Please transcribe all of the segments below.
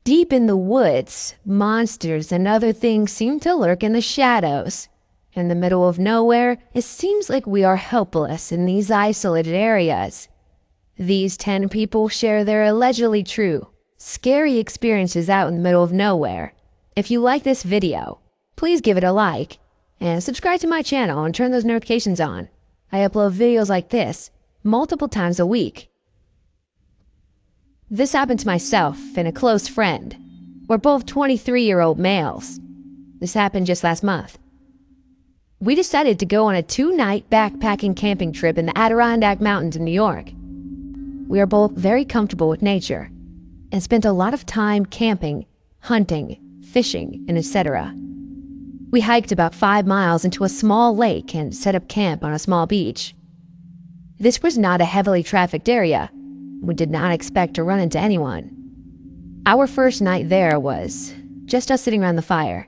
Deep in the woods, monsters and other things seem to lurk in the shadows. In the middle of nowhere, it seems like we are helpless in these isolated areas. These 10 people share their allegedly true, scary experiences out in the middle of nowhere. If you like this video, please give it a like and subscribe to my channel and turn those notifications on. I upload videos like this multiple times a week. This happened to myself and a close friend. We're both 23-year-old males. This happened just last month. We decided to go on a 2-night backpacking camping trip in the Adirondack Mountains in New York. We are both very comfortable with nature and spent a lot of time camping, hunting, fishing, and etc. We hiked about 5 miles into a small lake and set up camp on a small beach. This was not a heavily trafficked area. We did not expect to run into anyone. Our first night there was just us sitting around the fire.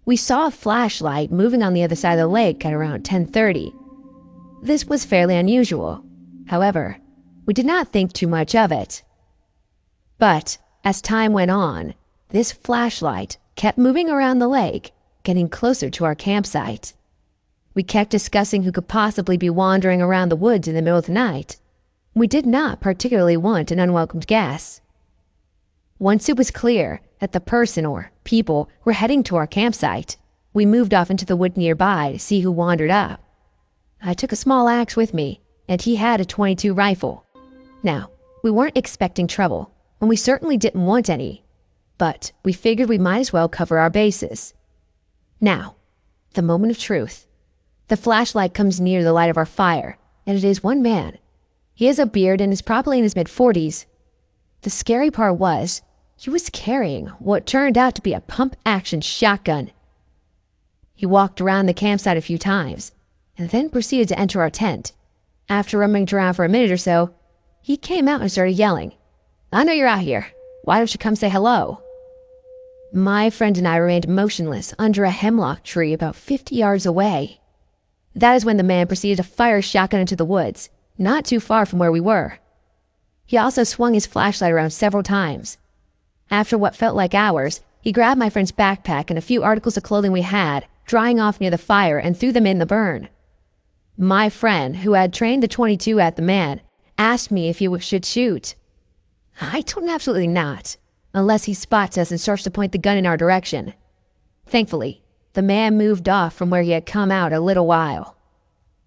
We saw a flashlight moving on the other side of the lake at around 10:30. This was fairly unusual. However, we did not think too much of it. But as time went on, this flashlight kept moving around the lake, getting closer to our campsite. We kept discussing who could possibly be wandering around the woods in the middle of the night. We did not particularly want an unwelcomed guest. Once it was clear that the person or people were heading to our campsite, we moved off into the wood nearby to see who wandered up. I took a small axe with me, and he had a .22 rifle. Now, we weren't expecting trouble, and we certainly didn't want any, but we figured we might as well cover our bases. Now, the moment of truth. The flashlight comes near the light of our fire, and it is one man. He has a beard and is probably in his mid-40s. The scary part was, he was carrying what turned out to be a pump-action shotgun. He walked around the campsite a few times, and then proceeded to enter our tent. After rummaging around for a minute or so, he came out and started yelling, "I know you're out here. Why don't you come say hello?" My friend and I remained motionless under a hemlock tree about 50 yards away. That is when the man proceeded to fire a shotgun into the woods, not too far from where we were. He also swung his flashlight around several times. After what felt like hours, he grabbed my friend's backpack and a few articles of clothing we had, drying off near the fire, and threw them in the burn. My friend, who had trained the .22 at the man, asked me if he should shoot. I told him absolutely not, unless he spots us and starts to point the gun in our direction. Thankfully, the man moved off from where he had come out a little while.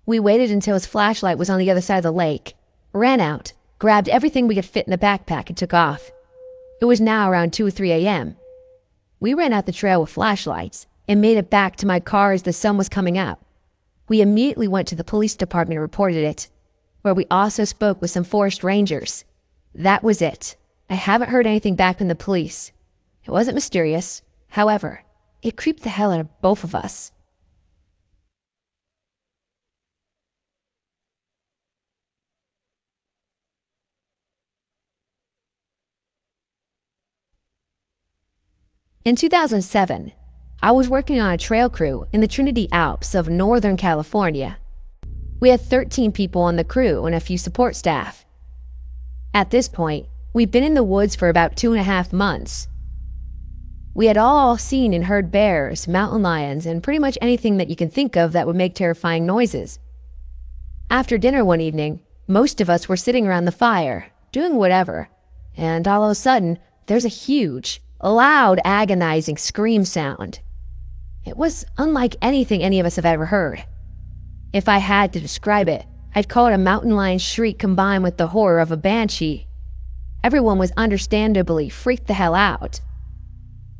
We waited until his flashlight was on the other side of the lake, ran out, grabbed everything we could fit in the backpack, and took off. It was now around 2 or 3 a.m. We ran out the trail with flashlights and made it back to my car as the sun was coming up. We immediately went to the police department and reported it, where we also spoke with some forest rangers. That was it. I haven't heard anything back from the police. It wasn't mysterious. However, it creeped the hell out of both of us. In 2007, I was working on a trail crew in the Trinity Alps of Northern California. We had 13 people on the crew and a few support staff. At this point, we'd been in the woods for about 2.5 months. We had all seen and heard bears, mountain lions, and pretty much anything that you can think of that would make terrifying noises. After dinner one evening, most of us were sitting around the fire, doing whatever, and all of a sudden, there's a huge, loud, agonizing scream sound. It was unlike anything any of us have ever heard. If I had to describe it, I'd call it a mountain lion shriek combined with the horror of a banshee. Everyone was understandably freaked the hell out.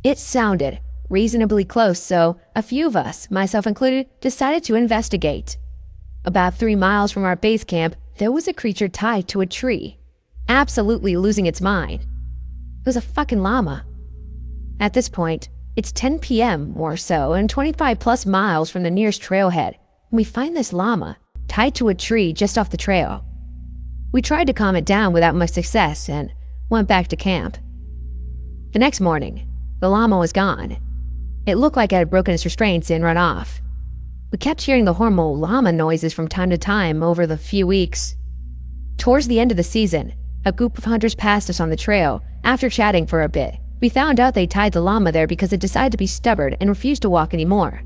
It sounded reasonably close, so a few of us, myself included, decided to investigate. About 3 miles from our base camp, there was a creature tied to a tree, absolutely losing its mind. It was a fucking llama. At this point, it's 10 p.m. or so and 25 plus miles from the nearest trailhead, and we find this llama tied to a tree just off the trail. We tried to calm it down without much success and went back to camp. The next morning, the llama was gone. It looked like it had broken its restraints and run off. We kept hearing the horrible llama noises from time to time over the few weeks. Towards the end of the season, a group of hunters passed us on the trail. After chatting for a bit, we found out they tied the llama there because it decided to be stubborn and refused to walk anymore.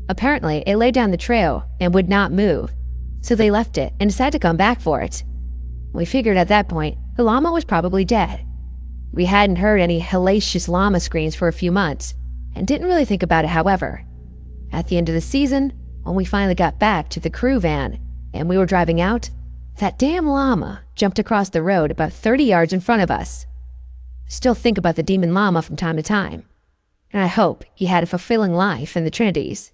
Apparently, it lay down the trail and would not move, so they left it and decided to come back for it. We figured at that point, the llama was probably dead. We hadn't heard any hellacious llama screams for a few months, and didn't really think about it. However, at the end of the season, when we finally got back to the crew van and we were driving out, that damn llama jumped across the road about 30 yards in front of us. Still think about the demon llama from time to time, and I hope he had a fulfilling life in the Trinities.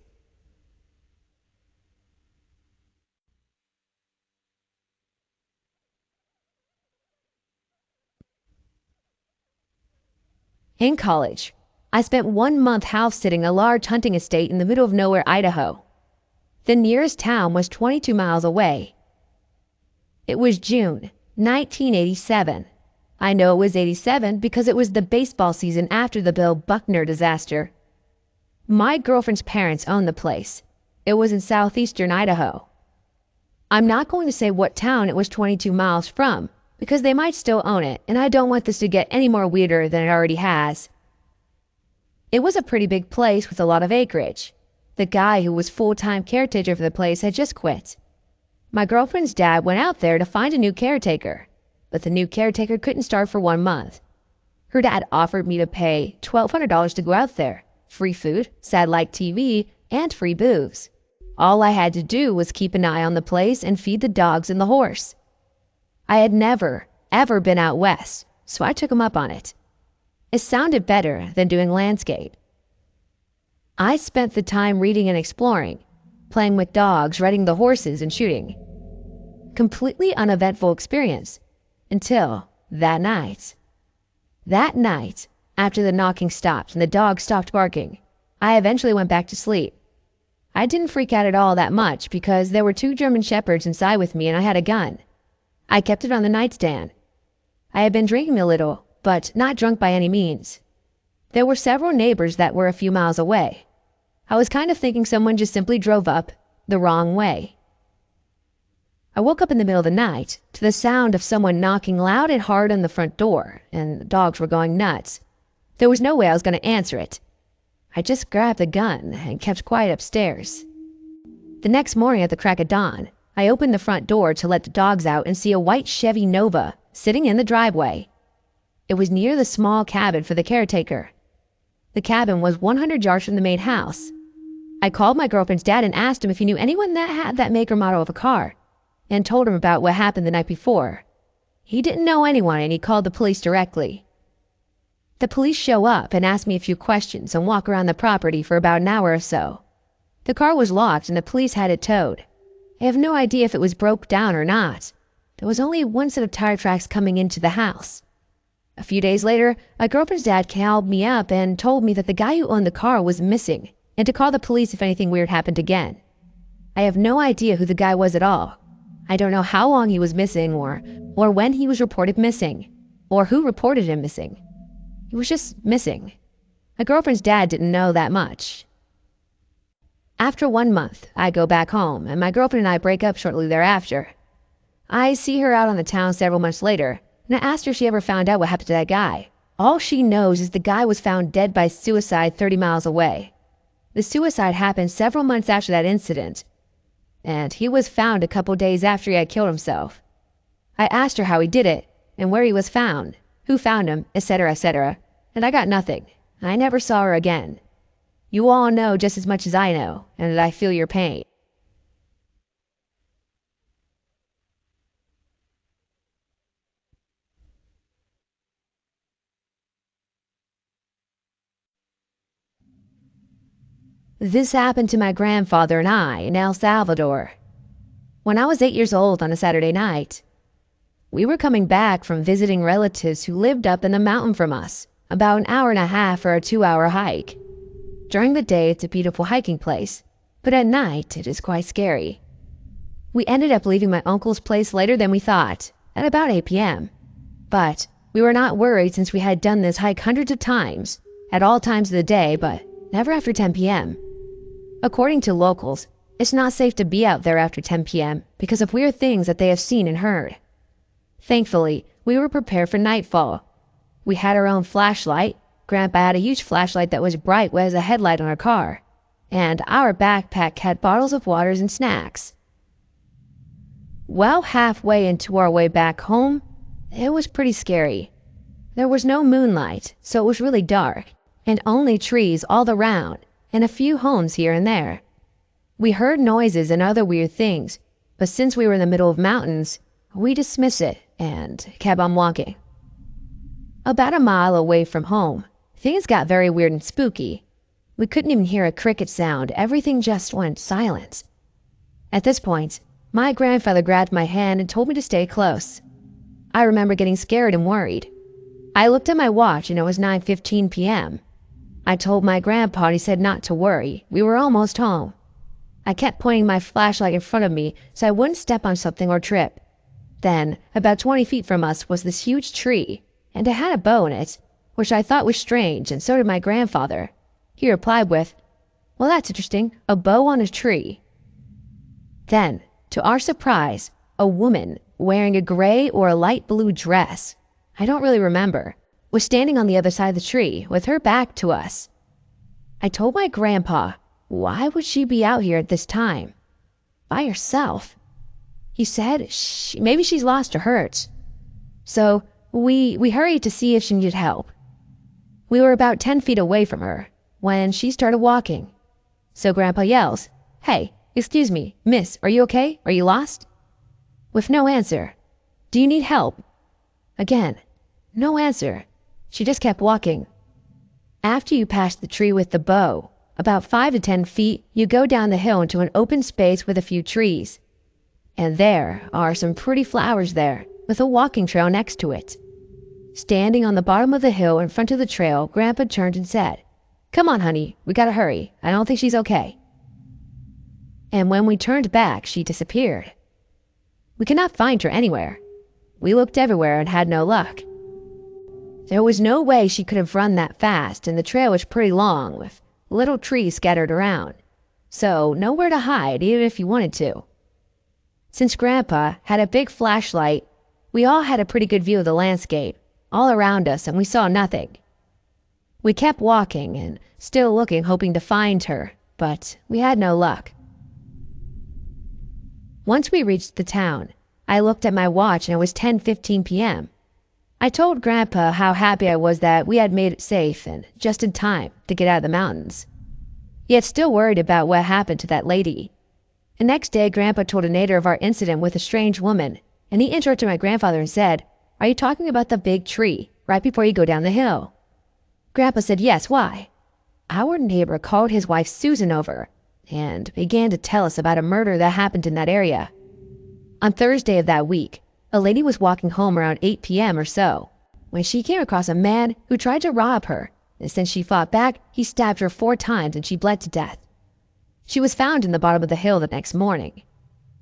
In college, I spent 1 month house-sitting a large hunting estate in the middle of nowhere, Idaho. The nearest town was 22 miles away. It was June 1987. I know it was 87 because it was the baseball season after the Bill Buckner disaster. My girlfriend's parents owned the place. It was in southeastern Idaho. I'm not going to say what town it was 22 miles from, because they might still own it, and I don't want this to get any more weirder than it already has. It was a pretty big place with a lot of acreage. The guy who was full-time caretaker for the place had just quit. My girlfriend's dad went out there to find a new caretaker, but the new caretaker couldn't start for 1 month. Her dad offered me to pay $1,200 to go out there, free food, satellite TV, and free booze. All I had to do was keep an eye on the place and feed the dogs and the horse. I had never, ever been out west, so I took him up on it. It sounded better than doing landscape. I spent the time reading and exploring, playing with dogs, riding the horses, and shooting. Completely uneventful experience, until that night. That night, after the knocking stopped and the dogs stopped barking, I eventually went back to sleep. I didn't freak out at all that much because there were 2 German Shepherds inside with me and I had a gun. I kept it on the nightstand. I had been drinking a little, but not drunk by any means. There were several neighbors that were a few miles away. I was kind of thinking someone just simply drove up the wrong way. I woke up in the middle of the night to the sound of someone knocking loud and hard on the front door, and the dogs were going nuts. There was no way I was going to answer it. I just grabbed the gun and kept quiet upstairs. The next morning at the crack of dawn, I opened the front door to let the dogs out and see a white Chevy Nova sitting in the driveway. It was near the small cabin for the caretaker. The cabin was 100 yards from the main house. I called my girlfriend's dad and asked him if he knew anyone that had that make or model of a car, and told him about what happened the night before. He didn't know anyone and he called the police directly. The police show up and ask me a few questions and walk around the property for about an hour or so. The car was locked and the police had it towed. I have no idea if it was broke down or not. There was only 1 set of tire tracks coming into the house. A few days later, my girlfriend's dad called me up and told me that the guy who owned the car was missing and to call the police if anything weird happened again. I have no idea who the guy was at all. I don't know how long he was missing or when he was reported missing or who reported him missing. He was just missing. My girlfriend's dad didn't know that much. After 1 month, I go back home, and my girlfriend and I break up shortly thereafter. I see her out on the town several months later, and I asked her if she ever found out what happened to that guy. All she knows is the guy was found dead by suicide 30 miles away. The suicide happened several months after that incident, and he was found a couple days after he had killed himself. I asked her how he did it, and where he was found, who found him, etc., and I got nothing. I never saw her again. You all know just as much as I know, and I feel your pain. This happened to my grandfather and I in El Salvador. When I was 8 years old on a Saturday night, we were coming back from visiting relatives who lived up in the mountain from us, about an hour and a half or a 2-hour hike. During the day, it's a beautiful hiking place, but at night, it is quite scary. We ended up leaving my uncle's place later than we thought, at about 8 p.m. But we were not worried since we had done this hike hundreds of times, at all times of the day, but never after 10 p.m. According to locals, it's not safe to be out there after 10 p.m. because of weird things that they have seen and heard. Thankfully, we were prepared for nightfall. We had our own flashlight. Grandpa had a huge flashlight that was bright as a headlight on our car. And our backpack had bottles of waters and snacks. Well, halfway into our way back home, it was pretty scary. There was no moonlight, so it was really dark, and only trees all around, and a few homes here and there. We heard noises and other weird things, but since we were in the middle of mountains, we dismissed it and kept on walking. About a mile away from home, things got very weird and spooky. We couldn't even hear a cricket sound. Everything just went silent. At this point, my grandfather grabbed my hand and told me to stay close. I remember getting scared and worried. I looked at my watch and it was 9:15 p.m. I told my grandpa and he said not to worry. We were almost home. I kept pointing my flashlight in front of me so I wouldn't step on something or trip. Then, about 20 feet from us was this huge tree, and it had a bow in it, which I thought was strange, and so did my grandfather. He replied with, "Well, that's interesting, a bow on a tree." Then, to our surprise, a woman wearing a gray or a light blue dress, I don't really remember, was standing on the other side of the tree with her back to us. I told my grandpa, why would she be out here at this time? By herself? He said maybe she's lost or hurt. So we hurried to see if she needed help. We were about 10 feet away from her when she started walking. So Grandpa yells, "Hey, excuse me, miss, are you okay? Are you lost?" With no answer. "Do you need help?" Again, no answer. She just kept walking. After you pass the tree with the bow, about 5 to 10 feet, you go down the hill into an open space with a few trees. And there are some pretty flowers there, with a walking trail next to it. Standing on the bottom of the hill in front of the trail, Grandpa turned and said, "Come on, honey, we gotta hurry. I don't think she's okay." And when we turned back, she disappeared. We could not find her anywhere. We looked everywhere and had no luck. There was no way she could have run that fast, and the trail was pretty long, with little trees scattered around. So nowhere to hide, even if you wanted to. Since Grandpa had a big flashlight, we all had a pretty good view of the landscape, all around us, and we saw nothing. We kept walking and still looking, hoping to find her, but we had no luck. Once we reached the town, I looked at my watch and it was 10:15 p.m. I told Grandpa how happy I was that we had made it safe and just in time to get out of the mountains. Yet still worried about what happened to that lady. The next day, Grandpa told a neighbor of our incident with a strange woman, and he interrupted my grandfather and said, "Are you talking about the big tree, right before you go down the hill?" Grandpa said, "Yes, why?" Our neighbor called his wife Susan over and began to tell us about a murder that happened in that area. On Thursday of that week, a lady was walking home around 8 p.m. or so, when she came across a man who tried to rob her, and since she fought back, he stabbed her 4 times and she bled to death. She was found in the bottom of the hill the next morning.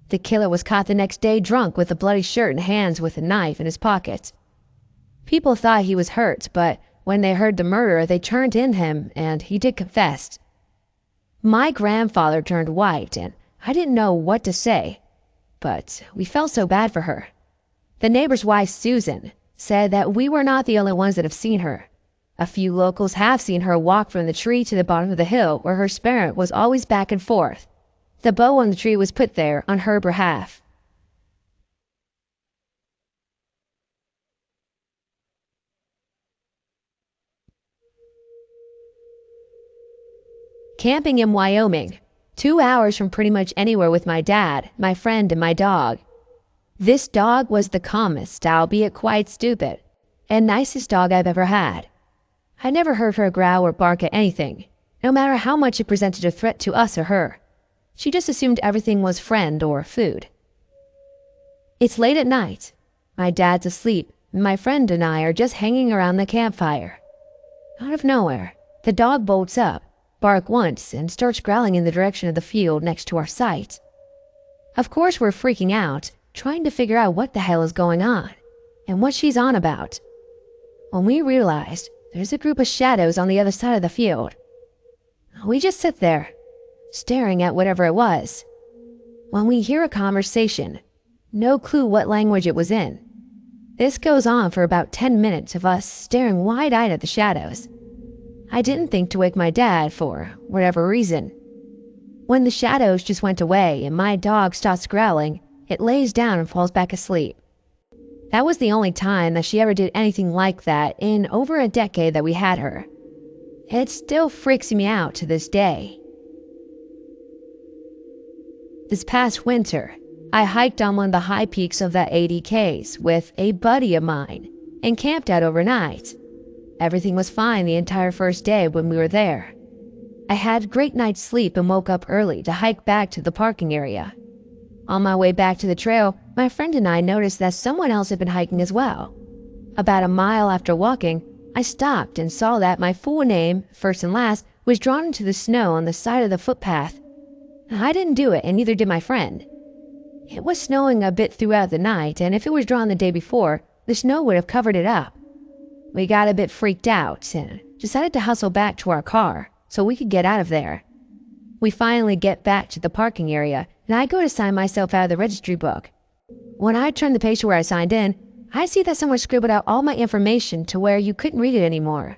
The killer was caught the next day drunk with a bloody shirt and hands with a knife in his pocket. People thought he was hurt, but when they heard the murder, they turned in him and he did confess. My grandfather turned white and I didn't know what to say, but we felt so bad for her. The neighbor's wife, Susan, said that we were not the only ones that have seen her. A few locals have seen her walk from the tree to the bottom of the hill where her spirit was always back and forth. The bow on the tree was put there on her behalf. Camping in Wyoming, 2 hours from pretty much anywhere with my dad, my friend, and my dog. This dog was the calmest, albeit quite stupid, and nicest dog I've ever had. I never heard her growl or bark at anything, no matter how much it presented a threat to us or her. She just assumed everything was friend or food. It's late at night. My dad's asleep, and my friend and I are just hanging around the campfire. Out of nowhere, the dog bolts up, barks once, and starts growling in the direction of the field next to our site. Of course we're freaking out, trying to figure out what the hell is going on, and what she's on about. When we realized there's a group of shadows on the other side of the field. We just sit there, staring at whatever it was, when we hear a conversation. No clue what language it was in. This goes on for about 10 minutes of us staring wide-eyed at the shadows. I didn't think to wake my dad for whatever reason. When the shadows just went away and my dog stops growling, it lays down and falls back asleep. That was the only time that she ever did anything like that in over a decade that we had her. It still freaks me out to this day. This past winter, I hiked on one of the high peaks of the 80Ks with a buddy of mine and camped out overnight. Everything was fine the entire first day when we were there. I had a great night's sleep and woke up early to hike back to the parking area. On my way back to the trail, my friend and I noticed that someone else had been hiking as well. About a mile after walking, I stopped and saw that my full name, first and last, was drawn into the snow on the side of the footpath. I didn't do it, and neither did my friend. It was snowing a bit throughout the night, and if it was drawn the day before, the snow would have covered it up. We got a bit freaked out and decided to hustle back to our car so we could get out of there. We finally get back to the parking area, and I go to sign myself out of the registry book. When I turn the page to where I signed in, I see that someone scribbled out all my information to where you couldn't read it anymore.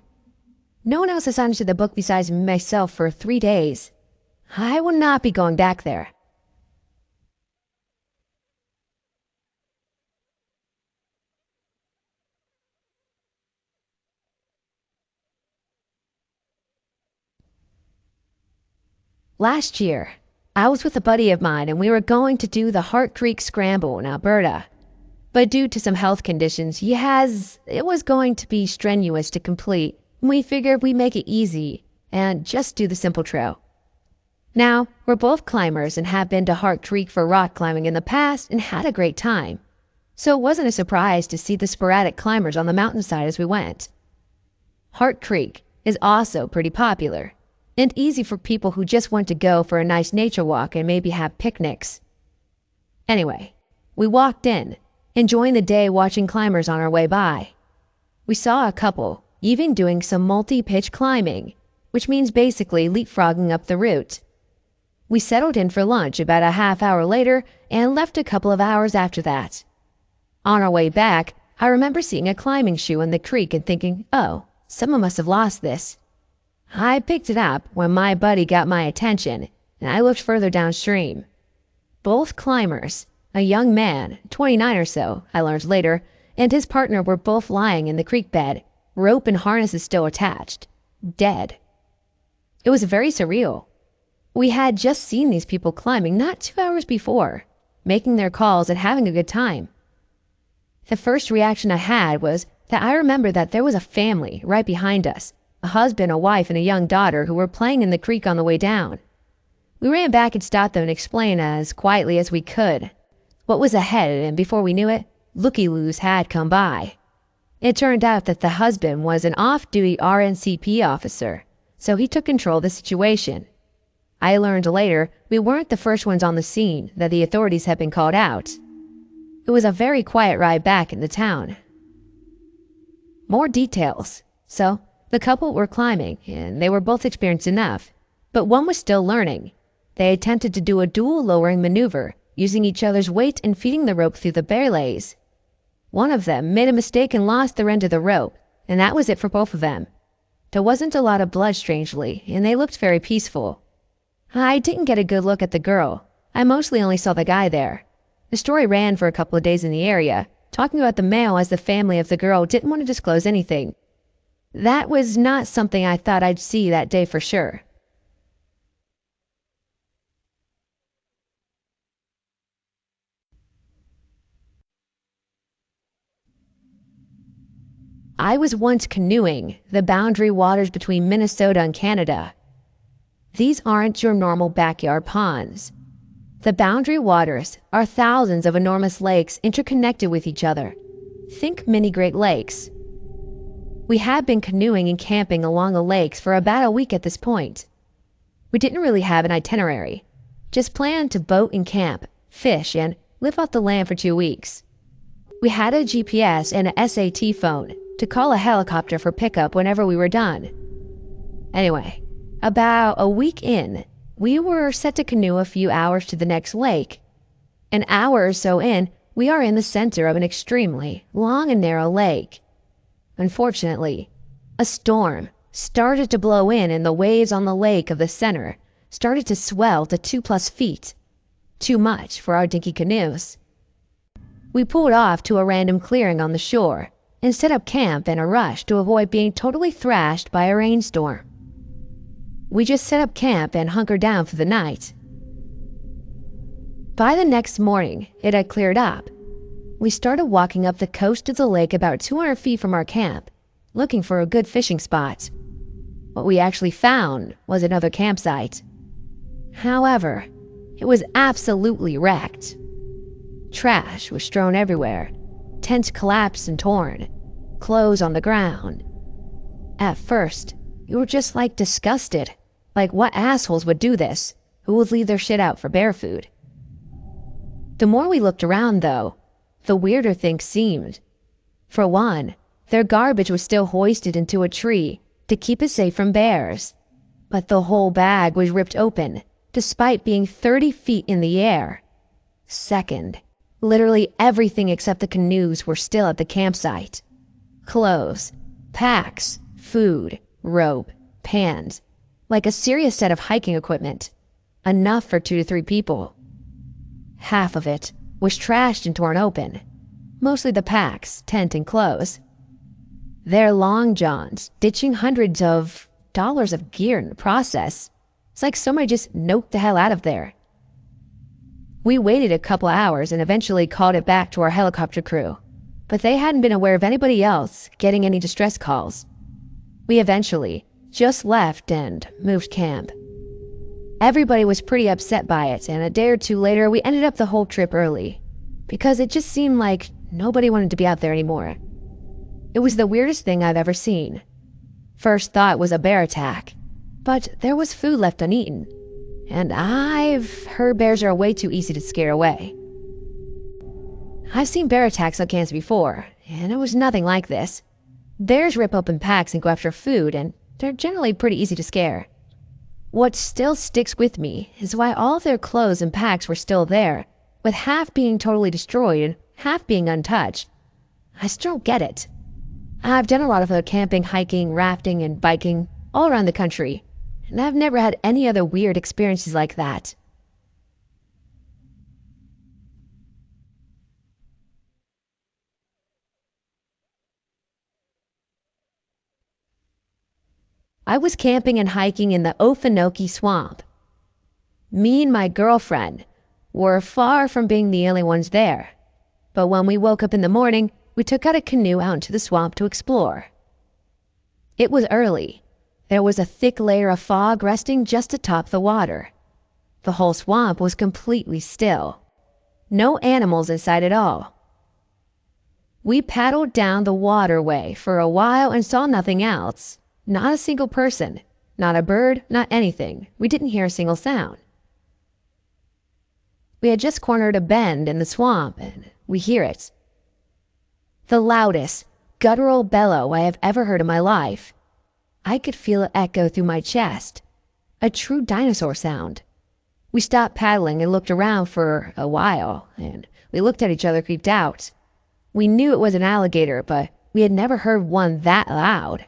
No one else has signed into the book besides myself for 3 days. I will not be going back there. Last year, I was with a buddy of mine and we were going to do the Hart Creek Scramble in Alberta. But due to some health conditions it was going to be strenuous to complete, and we figured we'd make it easy and just do the simple trail. Now, we're both climbers and have been to Hart Creek for rock climbing in the past and had a great time. So it wasn't a surprise to see the sporadic climbers on the mountainside as we went. Hart Creek is also pretty popular and easy for people who just want to go for a nice nature walk and maybe have picnics. Anyway, we walked in, enjoying the day watching climbers on our way by. We saw a couple even doing some multi-pitch climbing, which means basically leapfrogging up the route. We settled in for lunch about a half hour later and left a couple of hours after that. On our way back, I remember seeing a climbing shoe in the creek and thinking, oh, someone must have lost this. I picked it up when my buddy got my attention, and I looked further downstream. Both climbers, a young man, 29 or so, I learned later, and his partner were both lying in the creek bed, rope and harnesses still attached, dead. It was very surreal. We had just seen these people climbing not 2 hours before, making their calls and having a good time. The first reaction I had was that I remember that there was a family right behind us, a husband, a wife, and a young daughter who were playing in the creek on the way down. We ran back and stopped them and explained as quietly as we could what was ahead, and before we knew it, looky-loos had come by. It turned out that the husband was an off-duty RNCP officer, so he took control of the situation. I learned later we weren't the first ones on the scene, that the authorities had been called out. It was a very quiet ride back into town. More details. So, the couple were climbing, and they were both experienced enough, but one was still learning. They attempted to do a dual lowering maneuver, using each other's weight and feeding the rope through the belays. One of them made a mistake and lost their end of the rope, and that was it for both of them. There wasn't a lot of blood, strangely, and they looked very peaceful. I didn't get a good look at the girl. I mostly only saw the guy there. The story ran for a couple of days in the area, talking about the male as the family of the girl didn't want to disclose anything. That was not something I thought I'd see that day for sure. I was once canoeing the boundary waters between Minnesota and Canada. These aren't your normal backyard ponds. The boundary waters are thousands of enormous lakes interconnected with each other. Think mini Great Lakes. We had been canoeing and camping along the lakes for about a week at this point. We didn't really have an itinerary, just planned to boat and camp, fish, and live off the land for 2 weeks. We had a GPS and a SAT phone to call a helicopter for pickup whenever we were done. Anyway, about a week in, we were set to canoe a few hours to the next lake. An hour or so in, We are in the center of an extremely long and narrow lake. Unfortunately, a storm started to blow in and the waves on the lake of the center started to swell to 2+ feet. Too much for our dinky canoes. We pulled off to a random clearing on the shore and set up camp in a rush to avoid being totally thrashed by a rainstorm. We just set up camp and hunkered down for the night. By the next morning, it had cleared up. We started walking up the coast of the lake about 200 feet from our camp, looking for a good fishing spot. What we actually found was another campsite. However, it was absolutely wrecked. Trash was strewn everywhere, tents collapsed and torn, clothes on the ground. At first, we were just disgusted. What assholes would do this? Who would leave their shit out for bear food? The more we looked around, though, the weirder things seemed. For one, their garbage was still hoisted into a tree to keep it safe from bears. But the whole bag was ripped open, despite being 30 feet in the air. Second, literally everything except the canoes were still at the campsite. Clothes, packs, food, rope, pans, a serious set of hiking equipment, enough for 2 to 3 people. Half of it was trashed and torn open, mostly the packs, tent, and clothes. Their long johns, ditching hundreds of dollars of gear in the process. It's like somebody just noped the hell out of there. We waited a couple hours and eventually called it back to our helicopter crew, but they hadn't been aware of anybody else getting any distress calls. We eventually just left and moved camp. Everybody was pretty upset by it, and a day or two later we ended up the whole trip early, because it just seemed like nobody wanted to be out there anymore. It was the weirdest thing I've ever seen. First thought was a bear attack, but there was food left uneaten, and I've heard bears are way too easy to scare away. I've seen bear attacks on camps before, and it was nothing like this. Bears rip open packs and go after food, and they're generally pretty easy to scare. What still sticks with me is why all of their clothes and packs were still there, with half being totally destroyed and half being untouched. I still don't get it. I've done a lot of camping, hiking, rafting, and biking all around the country, and I've never had any other weird experiences like that. I was camping and hiking in the Okefenokee Swamp. Me and my girlfriend were far from being the only ones there, but when we woke up in the morning, we took out a canoe out into the swamp to explore. It was early. There was a thick layer of fog resting just atop the water. The whole swamp was completely still. No animals in sight at all. We paddled down the waterway for a while and saw nothing else. Not a single person, not a bird, not anything. We didn't hear a single sound. We had just cornered a bend in the swamp, and we hear it. The loudest, guttural bellow I have ever heard in my life. I could feel it echo through my chest. A true dinosaur sound. We stopped paddling and looked around for a while, and we looked at each other creeped out. We knew it was an alligator, but we had never heard one that loud.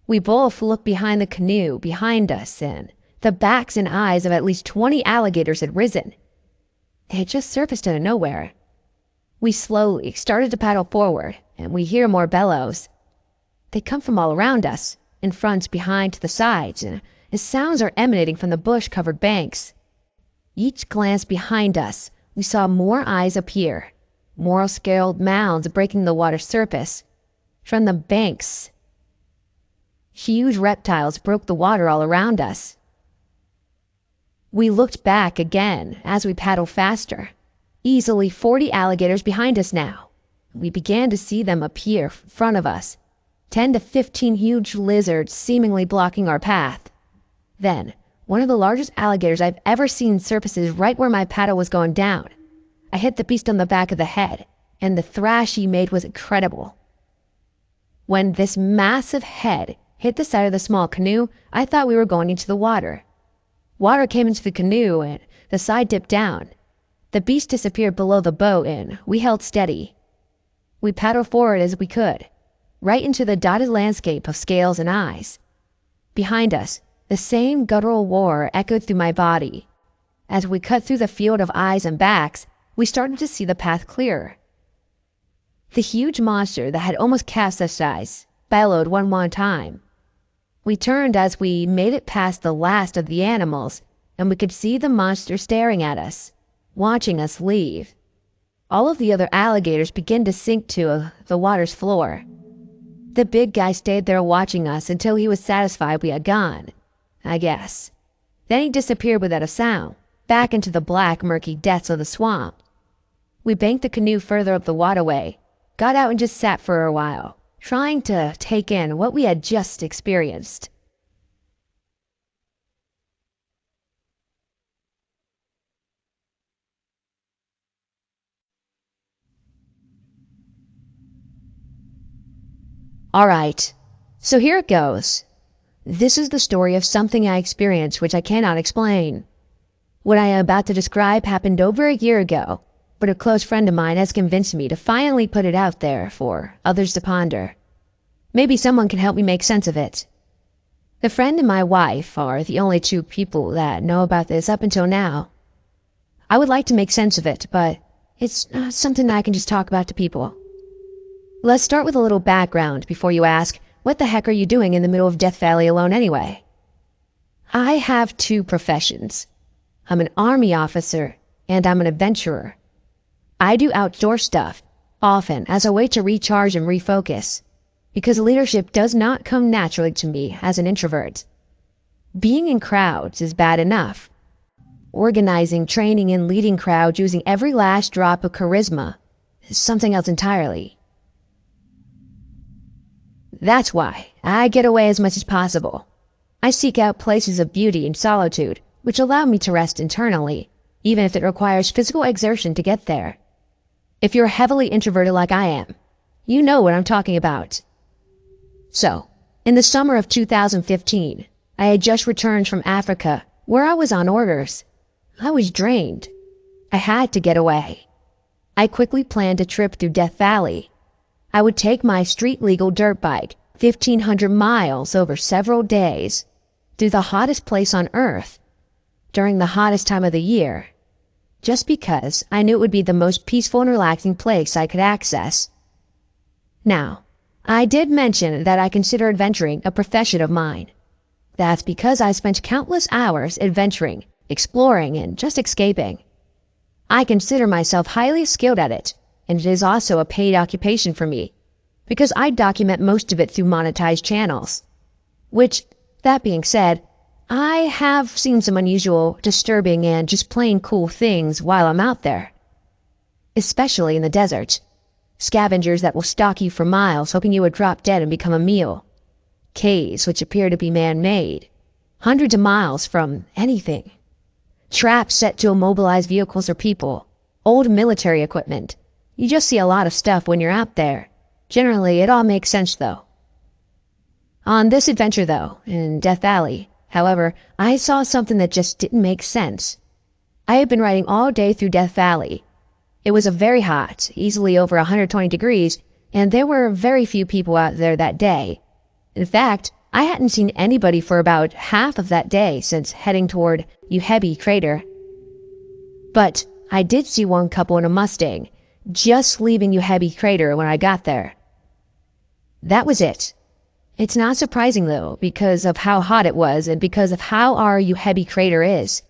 We both looked behind the canoe, behind us, and the backs and eyes of at least 20 alligators had risen. They had just surfaced out of nowhere. We slowly started to paddle forward, and we hear more bellows. They come from all around us, in front, behind, to the sides, and sounds are emanating from the bush-covered banks. Each glance behind us, we saw more eyes appear, more scaled mounds breaking the water's surface. From the banks, huge reptiles broke the water all around us. We looked back again as we paddled faster. Easily 40 alligators behind us now. We began to see them appear in front of us, 10 to 15 huge lizards seemingly blocking our path. Then, one of the largest alligators I've ever seen surfaces right where my paddle was going down. I hit the beast on the back of the head, and the thrash he made was incredible. When this massive head hit the side of the small canoe, I thought we were going into the water. Water came into the canoe and the side dipped down. The beast disappeared below the boat and we held steady. We paddled forward as we could, right into the dotted landscape of scales and eyes. Behind us, the same guttural roar echoed through my body. As we cut through the field of eyes and backs, we started to see the path clearer. The huge monster that had almost capsized bellowed one more time. We turned as we made it past the last of the animals, and we could see the monster staring at us, watching us leave. All of the other alligators began to sink to the water's floor. The big guy stayed there watching us until he was satisfied we had gone, I guess. Then he disappeared without a sound, back into the black, murky depths of the swamp. We banked the canoe further up the waterway, got out and just sat for a while, trying to take in what we had just experienced. Alright, so here it goes. This is the story of something I experienced which I cannot explain. What I am about to describe happened over a year ago, but a close friend of mine has convinced me to finally put it out there for others to ponder. Maybe someone can help me make sense of it. The friend and my wife are the only two people that know about this up until now. I would like to make sense of it, but it's not something I can just talk about to people. Let's start with a little background before you ask, what the heck are you doing in the middle of Death Valley alone anyway? I have two professions. I'm an army officer and I'm an adventurer. I do outdoor stuff, often as a way to recharge and refocus, because leadership does not come naturally to me as an introvert. Being in crowds is bad enough. Organizing, training, and leading crowds using every last drop of charisma is something else entirely. That's why I get away as much as possible. I seek out places of beauty and solitude, which allow me to rest internally, even if it requires physical exertion to get there. If you're heavily introverted like I am, you know what I'm talking about. So, in the summer of 2015, I had just returned from Africa, where I was on orders. I was drained. I had to get away. I quickly planned a trip through Death Valley. I would take my street-legal dirt bike 1,500 miles over several days through the hottest place on Earth during the hottest time of the year, just because I knew it would be the most peaceful and relaxing place I could access. Now, I did mention that I consider adventuring a profession of mine. That's because I spent countless hours adventuring, exploring, and just escaping. I consider myself highly skilled at it, and it is also a paid occupation for me, because I document most of it through monetized channels. Which, that being said, I have seen some unusual, disturbing, and just plain cool things while I'm out there. Especially in the desert. Scavengers that will stalk you for miles hoping you would drop dead and become a meal. Caves which appear to be man-made, hundreds of miles from anything. Traps set to immobilize vehicles or people. Old military equipment. You just see a lot of stuff when you're out there. Generally, it all makes sense though. On this adventure though, in Death Valley, however, I saw something that just didn't make sense. I had been riding all day through Death Valley. It was a very hot, easily over 120 degrees, and there were very few people out there that day. In fact, I hadn't seen anybody for about half of that day since heading toward Uhebi Crater. But I did see one couple in a Mustang, just leaving Uhebi Crater when I got there. That was it. It's not surprising though, because of how hot it was and because of how our Uhebi Crater is.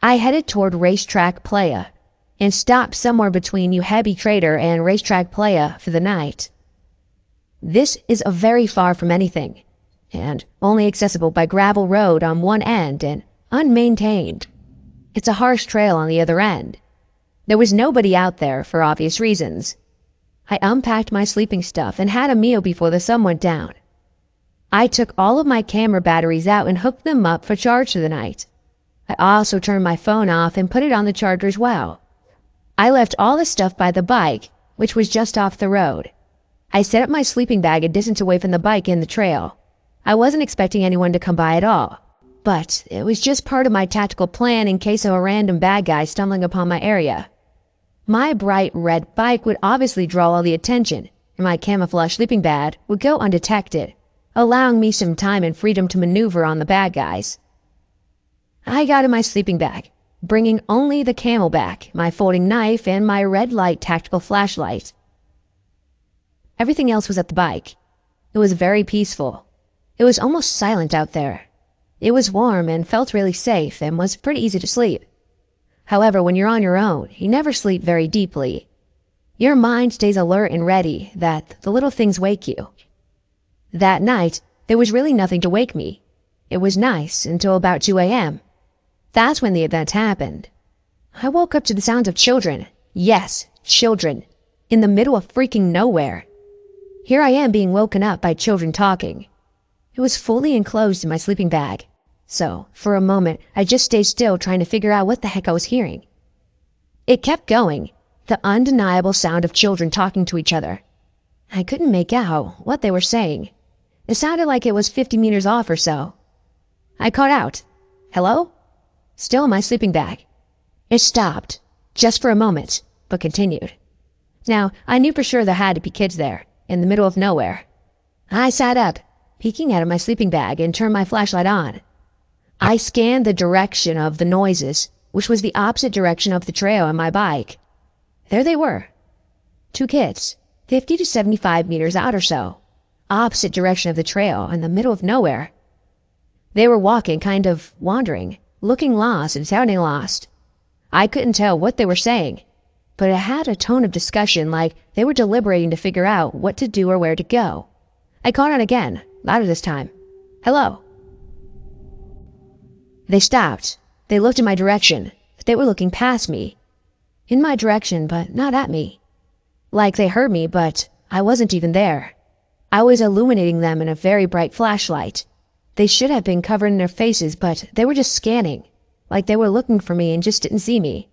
I headed toward Racetrack Playa and stopped somewhere between Uhebi Crater and Racetrack Playa for the night. This is very far from anything, and only accessible by gravel road on one end and unmaintained. It's a harsh trail on the other end. There was nobody out there for obvious reasons. I unpacked my sleeping stuff and had a meal before the sun went down. I took all of my camera batteries out and hooked them up for charge for the night. I also turned my phone off and put it on the charger as well. I left all the stuff by the bike, which was just off the road. I set up my sleeping bag a distance away from the bike and the trail. I wasn't expecting anyone to come by at all. but it was just part of my tactical plan in case of a random bad guy stumbling upon my area. My bright red bike would obviously draw all the attention, and my camouflage sleeping bag would go undetected, allowing me some time and freedom to maneuver on the bad guys. I got in my sleeping bag, bringing only the camelback, my folding knife, and my red light tactical flashlight. Everything else was at the bike. It was very peaceful. It was almost silent out there. It was warm and felt really safe and was pretty easy to sleep. However, when you're on your own, you never sleep very deeply. Your mind stays alert and ready that the little things wake you. That night, there was really nothing to wake me. It was nice until about 2 a.m. That's when the event happened. I woke up to the sounds of children. Yes, children. In the middle of freaking nowhere. Here I am being woken up by children talking. It was fully enclosed in my sleeping bag. So, for a moment, I just stayed still trying to figure out what the heck I was hearing. It kept going, the undeniable sound of children talking to each other. I couldn't make out what they were saying. It sounded like it was 50 meters off or so. I called out, "Hello?" Still in my sleeping bag. It stopped, just for a moment, but continued. Now, I knew for sure there had to be kids there, in the middle of nowhere. I sat up, peeking out of my sleeping bag, and turned my flashlight on. I scanned the direction of the noises, which was the opposite direction of the trail and my bike. There they were. 2 kids, 50 to 75 meters out or so. Opposite direction of the trail, in the middle of nowhere. They were walking, kind of wandering, looking lost and sounding lost. I couldn't tell what they were saying, but it had a tone of discussion like they were deliberating to figure out what to do or where to go. I called out again, louder this time. "Hello?" They stopped. They looked in my direction, but they were looking past me. In my direction, but not at me. Like they heard me, but I wasn't even there. I was illuminating them in a very bright flashlight. They should have been covered in their faces, but they were just scanning, like they were looking for me and just didn't see me.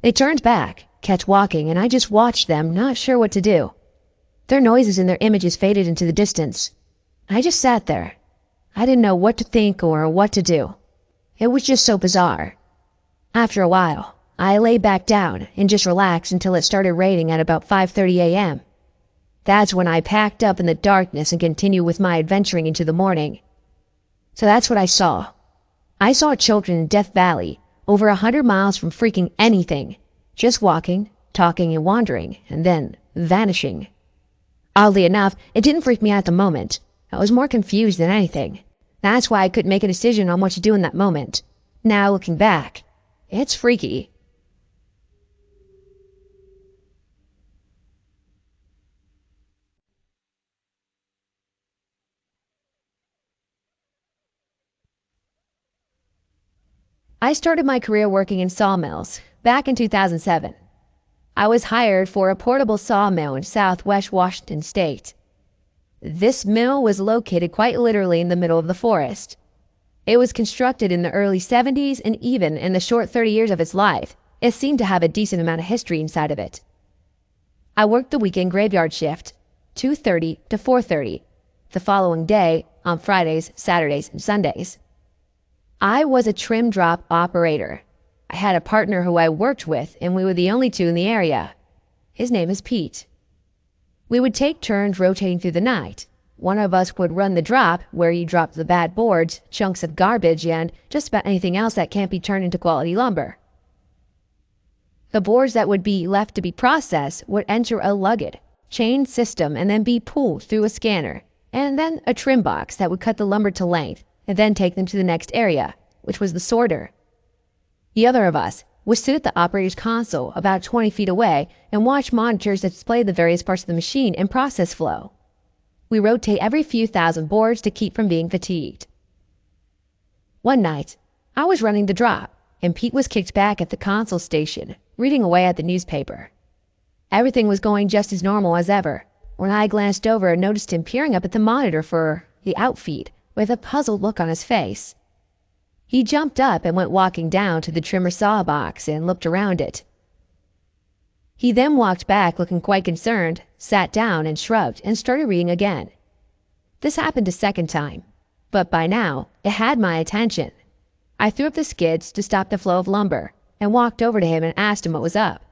They turned back, kept walking, and I just watched them, not sure what to do. Their noises and their images faded into the distance. I just sat there. I didn't know what to think or what to do. It was just so bizarre. After a while, I lay back down and just relaxed until it started raining at about 5:30 a.m. That's when I packed up in the darkness and continued with my adventuring into the morning. So that's what I saw. I saw children in Death Valley, over 100 miles from freaking anything, just walking, talking, and wandering, and then vanishing. Oddly enough, it didn't freak me out at the moment. I was more confused than anything. That's why I couldn't make a decision on what to do in that moment. Now, looking back, it's freaky. I started my career working in sawmills back in 2007. I was hired for a portable sawmill in southwest Washington state. This mill was located quite literally in the middle of the forest. It was constructed in the early 70s, and even in the short 30 years of its life, it seemed to have a decent amount of history inside of it. I worked the weekend graveyard shift, 2:30 to 4:30, the following day on Fridays, Saturdays, and Sundays. I was a trim drop operator. I had a partner who I worked with, and we were the only two in the area. His name is Pete. We would take turns rotating through the night. One of us would run the drop, where you drop the bad boards, chunks of garbage, and just about anything else that can't be turned into quality lumber. The boards that would be left to be processed would enter a lugged, chain system and then be pulled through a scanner, and then a trim box that would cut the lumber to length, and then take them to the next area, which was the sorter. The other of us would sit at the operator's console about 20 feet away and watch monitors that display the various parts of the machine and process flow. We rotate every few thousand boards to keep from being fatigued. One night, I was running the drop, and Pete was kicked back at the console station, reading away at the newspaper. Everything was going just as normal as ever, when I glanced over and noticed him peering up at the monitor for the outfeed with a puzzled look on his face. He jumped up and went walking down to the trimmer saw box and looked around it. He then walked back looking quite concerned, sat down and shrugged and started reading again. This happened a second time, but by now it had my attention I threw up the skids to stop the flow of lumber and walked over to him and asked him what was up.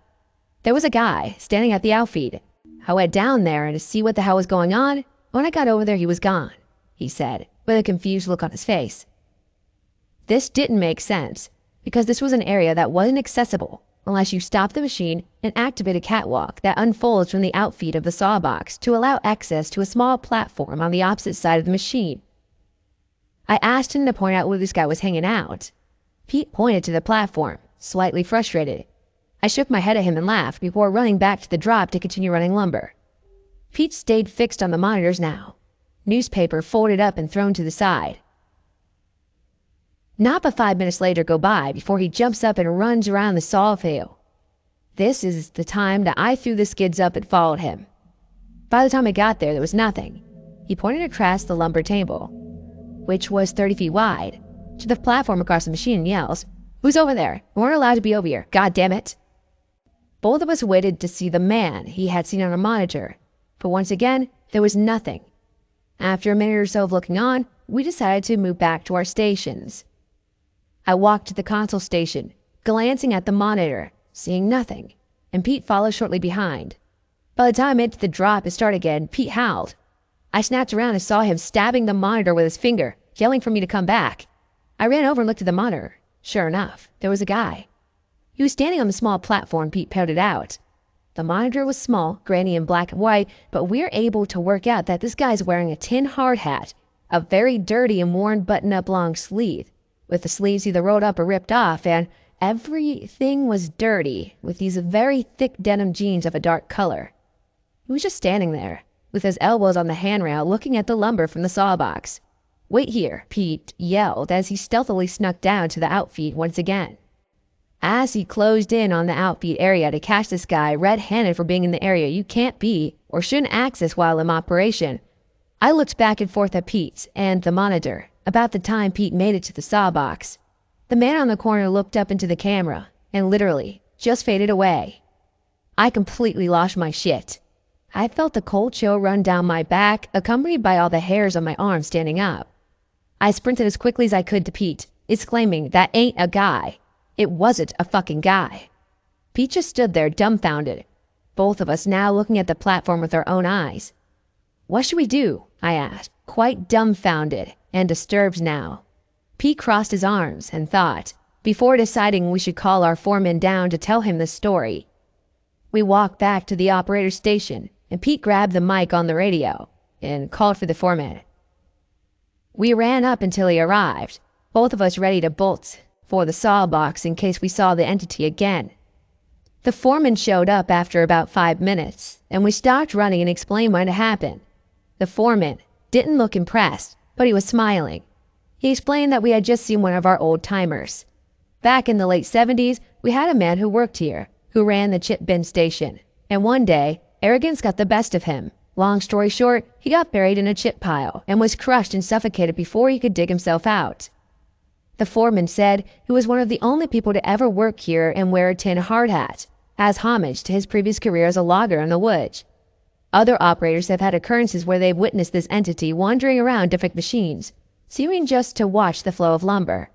There was a guy standing at the outfeed. I went down there and to see what the hell was going on. When I got over there, he was gone, he said, with a confused look on his face. This didn't make sense, because this was an area that wasn't accessible unless you stopped the machine and activate a catwalk that unfolds from the outfeed of the sawbox to allow access to a small platform on the opposite side of the machine. I asked him to point out where this guy was hanging out. Pete pointed to the platform, slightly frustrated. I shook my head at him and laughed before running back to the drop to continue running lumber. Pete stayed fixed on the monitors now, newspaper folded up and thrown to the side. Not but 5 minutes later go by before he jumps up and runs around the saw field. This is the time that I threw the skids up and followed him. By the time I got there was nothing. He pointed across the lumber table, which was 30 feet wide, to the platform across the machine and yells, "Who's over there? We weren't allowed to be over here, god damn it!" Both of us waited to see the man he had seen on a monitor, but once again, there was nothing. After a minute or so of looking on, we decided to move back to our stations. I walked to the console station, glancing at the monitor, seeing nothing, and Pete followed shortly behind. By the time I made it to the drop and start again, Pete howled. I snapped around and saw him stabbing the monitor with his finger, yelling for me to come back. I ran over and looked at the monitor. Sure enough, there was a guy. He was standing on the small platform Pete pointed out. The monitor was small, grainy and black and white, but we're able to work out that this guy's wearing a tin hard hat, a very dirty and worn button-up long sleeve, with the sleeves either rolled up or ripped off, and everything was dirty, with these very thick denim jeans of a dark color. He was just standing there, with his elbows on the handrail looking at the lumber from the sawbox. "Wait here," Pete yelled as he stealthily snuck down to the outfeed once again. As he closed in on the outfeed area to catch this guy red-handed for being in the area you can't be or shouldn't access while in operation, I looked back and forth at Pete and the monitor. About the time Pete made it to the sawbox, the man on the corner looked up into the camera and literally just faded away. I completely lost my shit. I felt the cold chill run down my back, accompanied by all the hairs on my arms standing up. I sprinted as quickly as I could to Pete, exclaiming, "That ain't a guy." It wasn't a fucking guy. Pete just stood there dumbfounded, both of us now looking at the platform with our own eyes. "What should we do?" I asked, quite dumbfounded and disturbed now. Pete crossed his arms and thought, before deciding we should call our foreman down to tell him the story. We walked back to the operator's station, and Pete grabbed the mic on the radio and called for the foreman. We ran up until he arrived, both of us ready to bolt for the sawbox in case we saw the entity again. The foreman showed up after about 5 minutes, and we stopped running and explained what had happened. The foreman didn't look impressed, but he was smiling. He explained that we had just seen one of our old timers. Back in the late 70s, we had a man who worked here, who ran the chip bin station, and one day, arrogance got the best of him. Long story short, he got buried in a chip pile and was crushed and suffocated before he could dig himself out. The foreman said he was one of the only people to ever work here and wear a tin hard hat, as homage to his previous career as a logger in the woods. Other operators have had occurrences where they've witnessed this entity wandering around different machines, seeming just to watch the flow of lumber.